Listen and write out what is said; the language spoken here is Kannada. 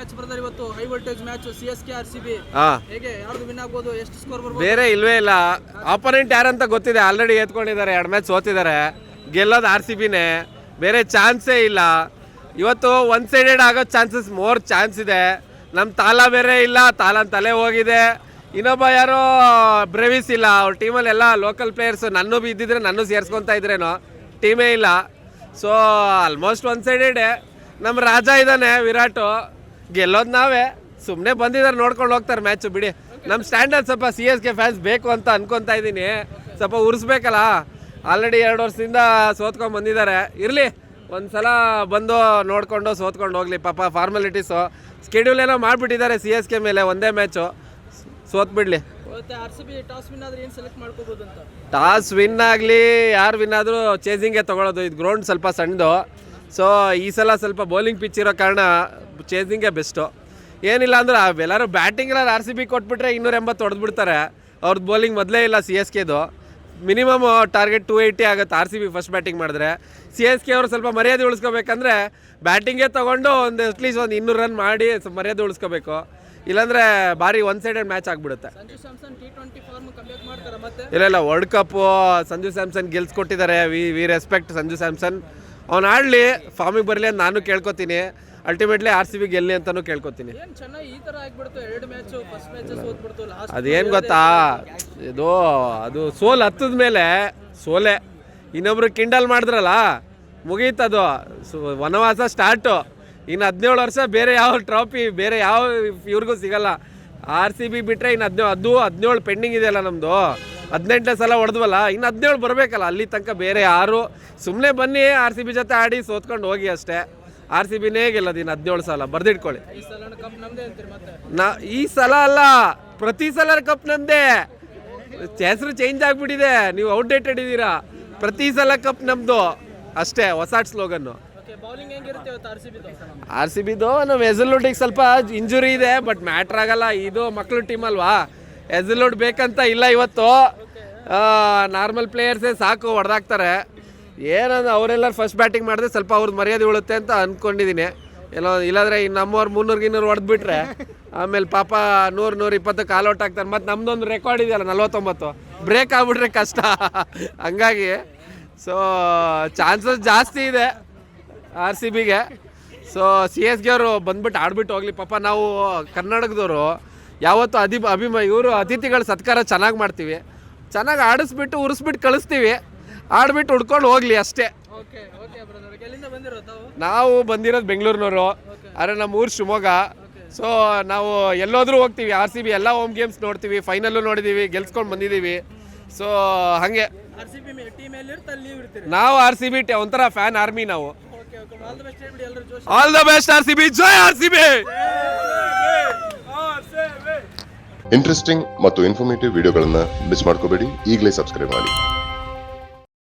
ಮ್ಯಾಚ್ ಬ್ರದರ್, ಇವತ್ತು high voltage match CSK RCB. ಹೇಗೆ ಯಾರ್ದು ವಿನ್ ಆಗ್ಬೋದು, ಎಷ್ಟು ಸ್ಕೋರ್ ಬರ್ಬೋದು? ಬೇರೆ ಇಲ್ವೇ ಇಲ್ಲ. ಆಪೋನೆಂಟ್ ಯಾರಂತ ಗೊತ್ತಿದೆ, ಆಲ್ರೆಡಿ ಎತ್ಕೊಂಡಿದ್ದಾರೆ, 2 ಮ್ಯಾಚ್ ಸೋತಿದ್ದಾರೆ. ಗೆಲ್ಲೋದು RCBನೇ, ಬೇರೆ ಚಾನ್ಸೇ ಇಲ್ಲ. ಇವತ್ತು ಒನ್ ಸೈಡೆಡ್ ಆಗೋ ಚಾನ್ಸಸ್ ಮೋರ್ ಚಾನ್ಸ್ ಇದೆ. ನಮ್ಮ ತಾಲ ಬೇರೆ ಇಲ್ಲ, ತಾಲನ್ ತಲೆ ಹೋಗಿದೆ. ಇನ್ನೊಬ್ಬ ಯಾರೋ ಬ್ರೆವಿಸ್ ಇಲ್ಲ ಅವ್ರ ಟೀಮಲ್ಲಿ, ಎಲ್ಲ ಲೋಕಲ್ ಪ್ಲೇಯರ್ಸು. ನನ್ನೂ ಇದ್ದಿದ್ರೆ ನನ್ನೂ ಸೇರಿಸ್ಕೊತಾ ಇದ್ರೇನೋ, ಟೀಮೇ ಇಲ್ಲ. ಸೊ ಆಲ್ಮೋಸ್ಟ್ ಒನ್ ಸೈಡೆಡೇ. ನಮ್ಮ ರಾಜ ಇದ್ದಾನೆ ವಿರಾಟು, ಗೆಲ್ಲೋದು ನಾವೇ. ಸುಮ್ಮನೆ ಬಂದಿದ್ದಾರೆ, ನೋಡ್ಕೊಂಡು ಹೋಗ್ತಾರೆ ಮ್ಯಾಚು ಬಿಡಿ. ನಮ್ಮ ಸ್ಟ್ಯಾಂಡರ್ಡ್ ಸ್ವಲ್ಪ CSK ಫ್ಯಾನ್ಸ್ ಬೇಕು ಅಂತ ಅನ್ಕೊತಾ ಇದ್ದೀನಿ. ಸ್ವಲ್ಪ ಉರಿಸ್ಬೇಕಲ್ಲ, ಆಲ್ರೆಡಿ 2 ವರ್ಷದಿಂದ ಸೋತ್ಕೊಂಡು ಬಂದಿದ್ದಾರೆ. ಇರಲಿ, ಒಂದು ಸಲ ಬಂದು ನೋಡಿಕೊಂಡು ಸೋತ್ಕೊಂಡು ಹೋಗಲಿ. ಪಾಪ ಫಾರ್ಮಾಲಿಟೀಸು ಸ್ಕೆಡ್ಯೂಲ್ ಏನೋ ಮಾಡಿಬಿಟ್ಟಿದ್ದಾರೆ CSK ಮೇಲೆ, ಒಂದೇ ಮ್ಯಾಚು ಸೋತ್ಬಿಡ್ಲಿ. ಟಾಸ್ ವಿನ್ ಆಗಲಿ, ಯಾರು ವಿನ್ ಆದರೂ ಚೇಸಿಂಗೇ ತೊಗೊಳೋದು. ಇದು ಗ್ರೌಂಡ್ ಸ್ವಲ್ಪ ಸಣ್ಣದು, ಸೊ ಈ ಸಲ ಸ್ವಲ್ಪ ಬೌಲಿಂಗ್ ಪಿಚ್ ಇರೋ ಕಾರಣ ಚೇಸಿಂಗೇ ಬೆಸ್ಟು. ಏನಿಲ್ಲ ಅಂದ್ರೆ ಎಲ್ಲರೂ ಬ್ಯಾಟಿಂಗ್ ಎಲ್ಲ RCB ಕೊಟ್ಬಿಟ್ರೆ 280 ಹೊಡೆದ್ಬಿಡ್ತಾರೆ. ಅವ್ರದ್ದು ಬೌಲಿಂಗ್ ಮೊದಲೇ ಇಲ್ಲ CSKದು. ಮಿನಿಮಮ್ ಟಾರ್ಗೆಟ್ 280 ಆಗುತ್ತೆ RCB ಫಸ್ಟ್ ಬ್ಯಾಟಿಂಗ್ ಮಾಡಿದ್ರೆ. CSK ಅವರು ಸ್ವಲ್ಪ ಮರ್ಯಾದೆ ಉಳಿಸ್ಕೋಬೇಕಂದ್ರೆ ಬ್ಯಾಟಿಂಗೇ ತೊಗೊಂಡು ಅಟ್ಲೀಸ್ಟ್ ಒಂದು 200 ರನ್ ಮಾಡಿ ಮರ್ಯಾದೆ ಉಳಿಸ್ಕೋಬೇಕು. ಇಲ್ಲಾಂದರೆ ಭಾರಿ ಒನ್ ಸೈಡೆಡ್ ಮ್ಯಾಚ್ ಆಗಿಬಿಡುತ್ತೆ. ಇಲ್ಲ ವರ್ಲ್ಡ್ ಕಪ್ಪು ಸಂಜು ಸ್ಯಾಮ್ಸನ್ ಗೆಲ್ಸ್ಕೊಟ್ಟಿದ್ದಾರೆ. We respect Sanju Samson. ಅವ್ನು ಆಡಲಿ, ಫಾರ್ಮಿಗೆ ಬರಲಿ ಅಂತ ನಾನು ಕೇಳ್ಕೊತೀನಿ. ಅಲ್ಟಿಮೇಟ್ಲಿ RCB ಗೆಲ್ಲಿ ಅಂತಲೂ ಕೇಳ್ಕೊತೀನಿ. ಅದೇನು ಗೊತ್ತಾ, ಅದು ಸೋಲ್ ಹತ್ತದ ಮೇಲೆ ಸೋಲೆ. ಇನ್ನೊಬ್ರು ಕಿಂಡಲ್ ಮಾಡಿದ್ರಲ್ಲ, ಮುಗೀತದು, ವನವಾಸ ಸ್ಟಾರ್ಟು. ಇನ್ನು 17 ವರ್ಷ ಬೇರೆ ಯಾವ ಟ್ರಾಫಿ ಬೇರೆ ಯಾವ ಇವ್ರಿಗೂ ಸಿಗಲ್ಲ. RCB ಬಿಟ್ಟರೆ ಇನ್ನು 17 ಪೆಂಡಿಂಗ್ ಇದೆಯಲ್ಲ ನಮ್ಮದು. 18 ಸಲ ಹೊಡೆದ್ವಲ್ಲ, ಇನ್ನು 17 ಬರಬೇಕಲ್ಲ. ಅಲ್ಲಿ ತನಕ ಬೇರೆ ಯಾರು ಸುಮ್ಮನೆ ಬನ್ನಿ RCB ಜೊತೆ ಆಡಿ ಸೋತ್ಕೊಂಡು ಹೋಗಿ ಅಷ್ಟೇ. RCBನೇ ಗೆಲ್ಲೋದು ಇನ್ನು 17 ಸಲ, ಬರ್ದಿಟ್ಕೊಳ್ಳಿ. ಈ ಸಲ ಅಲ್ಲ, ಪ್ರತಿ ಸಲ ಕಪ್ ನಮ್ಮದೇ. ಹೆಸರು ಚೇಂಜ್ ಆಗಿಬಿಟ್ಟಿದೆ, ನೀವು ಔಟ್ಡೇಟೆಡ್ ಇದ್ದೀರಾ. ಪ್ರತಿ ಸಲ ಕಪ್ ನಮ್ಮದು ಅಷ್ಟೇ, ಹೊಸ ಸ್ಲೋಗನ್ನು. RCBದು ನಮ್ಮ ಹೆಸಲ್ವುಡ್ಗೆ ಸ್ವಲ್ಪ ಇಂಜುರಿ ಇದೆ, ಬಟ್ ಮ್ಯಾಟ್ರ್ ಆಗಲ್ಲ. ಇದು ಮಕ್ಕಳು ಟೀಮ್ ಅಲ್ವಾ, ಹೆಸಲ್ವುಡ್ ಬೇಕಂತ ಇಲ್ಲ. ಇವತ್ತು ನಾರ್ಮಲ್ ಪ್ಲೇಯರ್ಸೇ ಸಾಕು, ಹೊಡೆದಾಕ್ತಾರೆ. ಏನಂದ್ರೆ ಅವರೆಲ್ಲರೂ ಫಸ್ಟ್ ಬ್ಯಾಟಿಂಗ್ ಮಾಡಿದ್ರೆ ಸ್ವಲ್ಪ ಅವ್ರದ್ದು ಮರ್ಯಾದೆ ಉಳುತ್ತೆ ಅಂತ ಅಂದ್ಕೊಂಡಿದ್ದೀನಿ. ಎಲ್ಲೋ ಇಲ್ಲಾಂದರೆ ನಮ್ಮವ್ರು 300 ಹೊಡೆದ್ಬಿಟ್ರೆ ಆಮೇಲೆ ಪಾಪ 100-120 ಕಾಲ್ಔಟ್ ಆಗ್ತಾರೆ. ಮತ್ತು ನಮ್ಮದೊಂದು ರೆಕಾರ್ಡ್ ಇದೆಯಲ್ಲ 49, ಬ್ರೇಕ್ ಆಗ್ಬಿಟ್ರೆ ಕಷ್ಟ. ಹಂಗಾಗಿ ಸೊ ಚಾನ್ಸಸ್ ಜಾಸ್ತಿ ಇದೆ RCBಗೆ. ಸೊ CSK ಅವರು ಬಂದ್ಬಿಟ್ಟು ಆಡ್ಬಿಟ್ಟು ಹೋಗ್ಲಿ. ಪಾಪ ನಾವು ಕರ್ನಾಟಕದವರು ಯಾವತ್ತೂ ಇವರು ಅತಿಥಿಗಳ ಸತ್ಕಾರ ಚೆನ್ನಾಗಿ ಮಾಡ್ತೀವಿ. ಚೆನ್ನಾಗಿ ಆಡಿಸ್ಬಿಟ್ಟು ಉರಿಸ್ಬಿಟ್ಟು ಕಳಿಸ್ತೀವಿ. ಆಡ್ಬಿಟ್ಟು ಹುಡ್ಕೊಂಡು ಹೋಗ್ಲಿ ಅಷ್ಟೇ. ನಾವು ಬಂದಿರೋದು ಬೆಂಗಳೂರಿನವರು, ಆದರೆ ನಮ್ಮ ಊರು ಶಿವಮೊಗ್ಗ. ಸೊ ನಾವು ಎಲ್ಲೋದ್ರೂ ಹೋಗ್ತೀವಿ. RCB ಎಲ್ಲ ಹೋಮ್ ಗೇಮ್ಸ್ ನೋಡ್ತೀವಿ, ಫೈನಲ್ಲು ನೋಡಿದ್ದೀವಿ, ಗೆಲ್ಸ್ಕೊಂಡು ಬಂದಿದ್ದೀವಿ. ಸೊ ಹಾಗೆ ನಾವು RCB ಒಂಥರ ಫ್ಯಾನ್ ಆರ್ಮಿ ನಾವು. All the best RCB, Jai RCB. Interesting ಮತ್ತು ಇನ್ಫಾರ್ಮೇಟಿವ್ ವಿಡಿಯೋಗಳನ್ನ ಮಿಸ್ ಮಾಡ್ಕೋಬೇಡಿ. ಈಗಲೇ ಸಬ್ಸ್ಕ್ರೈಬ್ ಮಾಡಿ.